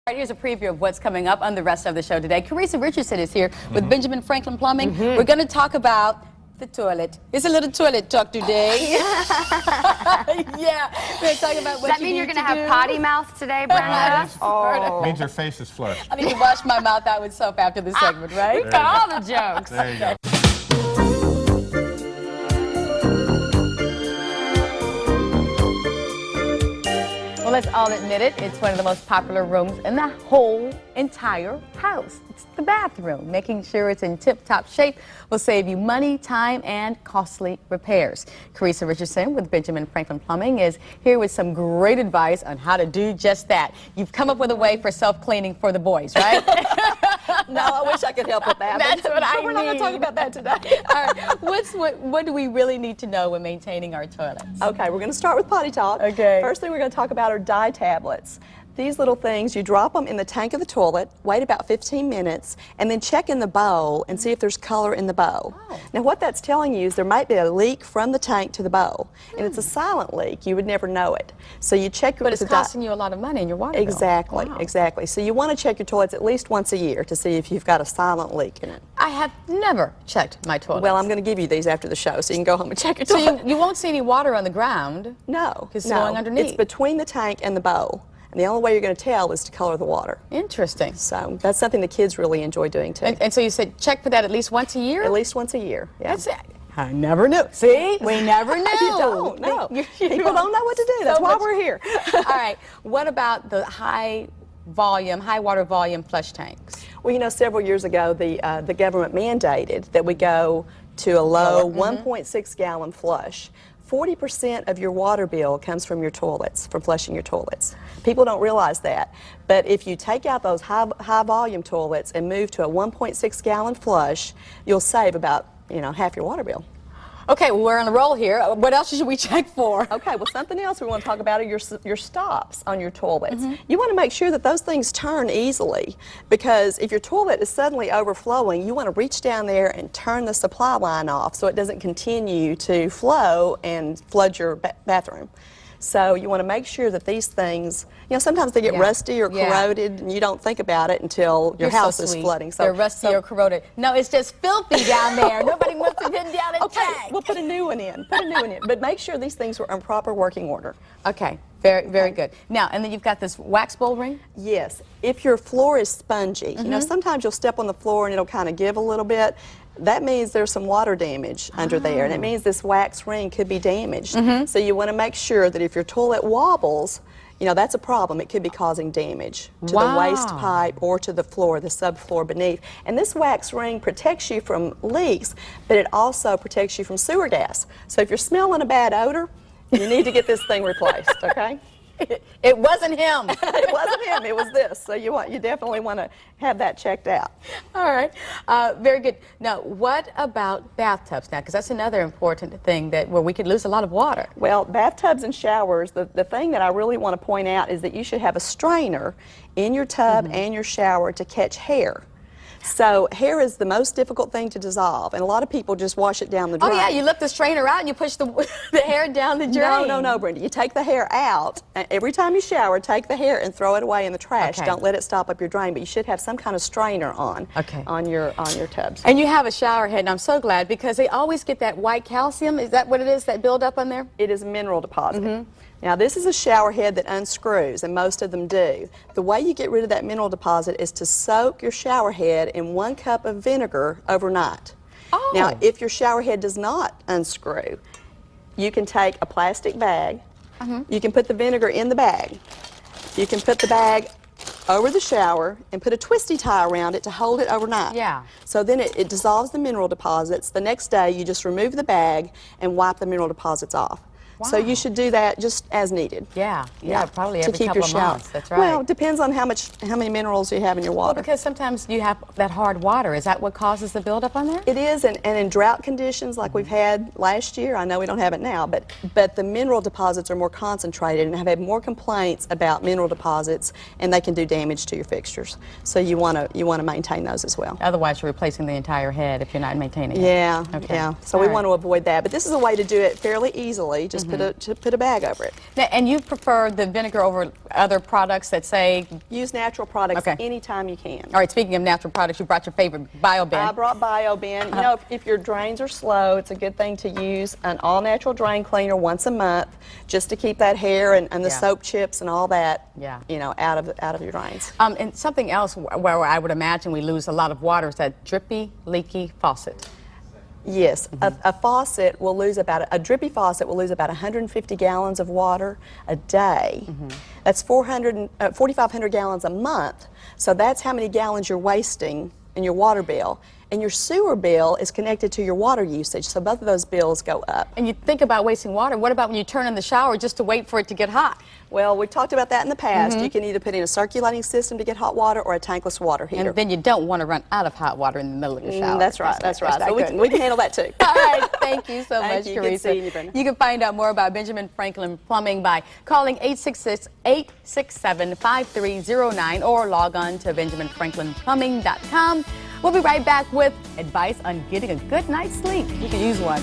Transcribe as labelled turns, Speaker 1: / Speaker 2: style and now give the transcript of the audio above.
Speaker 1: Right, here's a preview of what's coming up on the rest of the show today. Carissa Richardson is here with Benjamin Franklin Plumbing. We're going to talk about the toilet. It's a little toilet talk today. Yeah. We're going to talk about what
Speaker 2: Does that mean you're going to have potty mouth today, Brenda?
Speaker 3: It means your face is flushed.
Speaker 1: I need to wash my mouth out with soap after this segment, right?
Speaker 2: We've got all the jokes.
Speaker 3: There you go.
Speaker 1: Well, let's all admit it. It's one of the most popular rooms in the whole entire house. It's the bathroom. Making sure it's in tip-top shape will save you money, time, and costly repairs. Carissa Richardson with Benjamin Franklin Plumbing is here with some great advice on how to do just that. You've come up with a way for self-cleaning for the boys, right?
Speaker 4: No, I wish I could help with that.
Speaker 1: That's what I
Speaker 4: We're not going to talk
Speaker 1: mean.
Speaker 4: about that today.
Speaker 1: All right. What do we really need to know when maintaining our toilets?
Speaker 4: Okay, we're going to start with potty talk.
Speaker 1: Okay.
Speaker 4: First thing we're going to talk about are dye tablets. These little things, you drop them in the tank of the toilet, wait about 15 minutes, and then check in the bowl and see if there's color in the bowl.
Speaker 1: Oh.
Speaker 4: Now what that's telling you is there might be a leak from the tank to the bowl, and it's a silent leak. You would never know it. So you check your...
Speaker 1: But it's costing you a lot of money in your water bill.
Speaker 4: Exactly,
Speaker 1: Wow.
Speaker 4: exactly. So you want to check your toilets at least once a year to see if you've got a silent leak in it.
Speaker 1: I have never checked my toilet.
Speaker 4: Well, I'm going to give you these after the show, so you can go home and check your
Speaker 1: So
Speaker 4: toilet.
Speaker 1: you won't see any water on the ground.
Speaker 4: No,
Speaker 1: It's
Speaker 4: no.
Speaker 1: going underneath.
Speaker 4: It's between the tank and the bowl. And the only way you're going to tell is to color the water.
Speaker 1: Interesting.
Speaker 4: So that's something the kids really enjoy doing too.
Speaker 1: And so you said check for that at least once a year?
Speaker 4: At least once a year. Yeah.
Speaker 1: That's it. I never knew. See? We never knew.
Speaker 4: You don't know. People don't know what to do. That's
Speaker 1: So
Speaker 4: why
Speaker 1: much-
Speaker 4: we're here.
Speaker 1: All right. What about the high water volume flush tanks?
Speaker 4: Well, you know, several years ago, the government mandated that we go to a low 1.6 gallon flush. 40% of your water bill comes from your toilets, from flushing your toilets. People don't realize that. But if you take out those high volume toilets and move to a 1.6 gallon flush, you'll save about, half your water bill.
Speaker 1: Okay, well, we're on a roll here. What else should we check for?
Speaker 4: Okay, well, something else we want to talk about are your stops on your toilets. You want to make sure that those things turn easily, because if your toilet is suddenly overflowing, you want to reach down there and turn the supply line off so it doesn't continue to flow and flood your bathroom. So you want to make sure that these things, sometimes they get rusty or corroded, and you don't think about it until your house is flooding.
Speaker 1: So they're rusty or corroded. No, it's just filthy down there. Nobody wants to get down and tank.
Speaker 4: We'll put a new one in. Put a new one in. But make sure these things are in proper working order.
Speaker 1: Okay, very, very good. Now, and then you've got this wax bowl ring?
Speaker 4: Yes. If your floor is spongy, sometimes you'll step on the floor and it'll kind of give a little bit. That means there's some water damage under there, and it means this wax ring could be damaged. So you want to make sure that if your toilet wobbles, that's a problem. It could be causing damage to the waste pipe or to the floor, the subfloor beneath. And this wax ring protects you from leaks, but it also protects you from sewer gas. So if you're smelling a bad odor, you need to get this thing replaced, okay?
Speaker 1: It wasn't him.
Speaker 4: It wasn't him, it was this. So you definitely want to have that checked out.
Speaker 1: All right, very good. Now, what about bathtubs now? Because that's another important thing where we could lose a lot of water.
Speaker 4: Well, bathtubs and showers, the thing that I really want to point out is that you should have a strainer in your tub and your shower to catch hair. So hair is the most difficult thing to dissolve, and a lot of people just wash it down the drain.
Speaker 1: Oh yeah, you lift the strainer out and you push the hair down the drain.
Speaker 4: No, Brenda. You take the hair out. Every time you shower, take the hair and throw it away in the trash.
Speaker 1: Okay.
Speaker 4: Don't let it stop up your drain, but you should have some kind of strainer on your tubs.
Speaker 1: And you have a shower head, and I'm so glad, because they always get that white calcium. Is that what it is, that build up on there?
Speaker 4: It is a mineral deposit. Now, this is a shower head that unscrews, and most of them do. The way you get rid of that mineral deposit is to soak your shower head in 1 cup of vinegar overnight.
Speaker 1: Oh.
Speaker 4: Now, if your shower head does not unscrew, you can take a plastic bag. You can put the vinegar in the bag. You can put the bag over the shower and put a twisty tie around it to hold it overnight.
Speaker 1: Yeah.
Speaker 4: So then it dissolves the mineral deposits. The next day, you just remove the bag and wipe the mineral deposits off.
Speaker 1: Wow.
Speaker 4: So you should do that just as needed.
Speaker 1: Yeah, probably every
Speaker 4: to keep
Speaker 1: couple
Speaker 4: your
Speaker 1: of
Speaker 4: shower.
Speaker 1: months. That's right.
Speaker 4: Well, it depends on how many minerals you have in your water.
Speaker 1: Well, because sometimes you have that hard water. Is that what causes the buildup on there?
Speaker 4: It is, and in drought conditions like we've had last year, I know we don't have it now, but the mineral deposits are more concentrated, and have had more complaints about mineral deposits, and they can do damage to your fixtures. So you want to maintain those as well.
Speaker 1: Otherwise, you're replacing the entire head if you're not maintaining it.
Speaker 4: Yeah,
Speaker 1: Okay.
Speaker 4: yeah. So
Speaker 1: All
Speaker 4: we
Speaker 1: right.
Speaker 4: want to avoid that. But this is a way to do it fairly easily. Just just put a bag over it.
Speaker 1: Now, and you prefer the vinegar over other products that say,
Speaker 4: Use natural products
Speaker 1: Okay.
Speaker 4: anytime you can.
Speaker 1: all right, speaking of natural products, you brought your favorite BioBin.
Speaker 4: I brought BioBin. You know, if your drains are slow, it's a good thing to use an all-natural drain cleaner once a month, just to keep that hair and the
Speaker 1: Yeah.
Speaker 4: soap chips and all that,
Speaker 1: Yeah.
Speaker 4: you know, out of your drains.
Speaker 1: And something else where I would imagine we lose a lot of water is that drippy, leaky faucet.
Speaker 4: Yes, a faucet will lose a drippy faucet will lose about 150 gallons of water a day. That's 4,500 gallons a month. So that's how many gallons you're wasting in your water bill. And your sewer bill is connected to your water usage, so both of those bills go up.
Speaker 1: And you think about wasting water. What about when you turn on the shower just to wait for it to get hot?
Speaker 4: Well, we talked about that in the past. You can either put in a circulating system to get hot water or a tankless water heater.
Speaker 1: And then you don't want to run out of hot water in the middle of your shower.
Speaker 4: That's right, that's right.
Speaker 1: not
Speaker 4: So
Speaker 1: good.
Speaker 4: we can handle that too.
Speaker 1: All right, thank you so
Speaker 4: Thank
Speaker 1: much,
Speaker 4: you. Good
Speaker 1: Teresa.
Speaker 4: seeing you, Brenda.
Speaker 1: You can find out more about Benjamin Franklin Plumbing by calling 866-867-5309 or log on to benjaminfranklinplumbing.com. We'll be right back with advice on getting a good night's sleep. You can use one.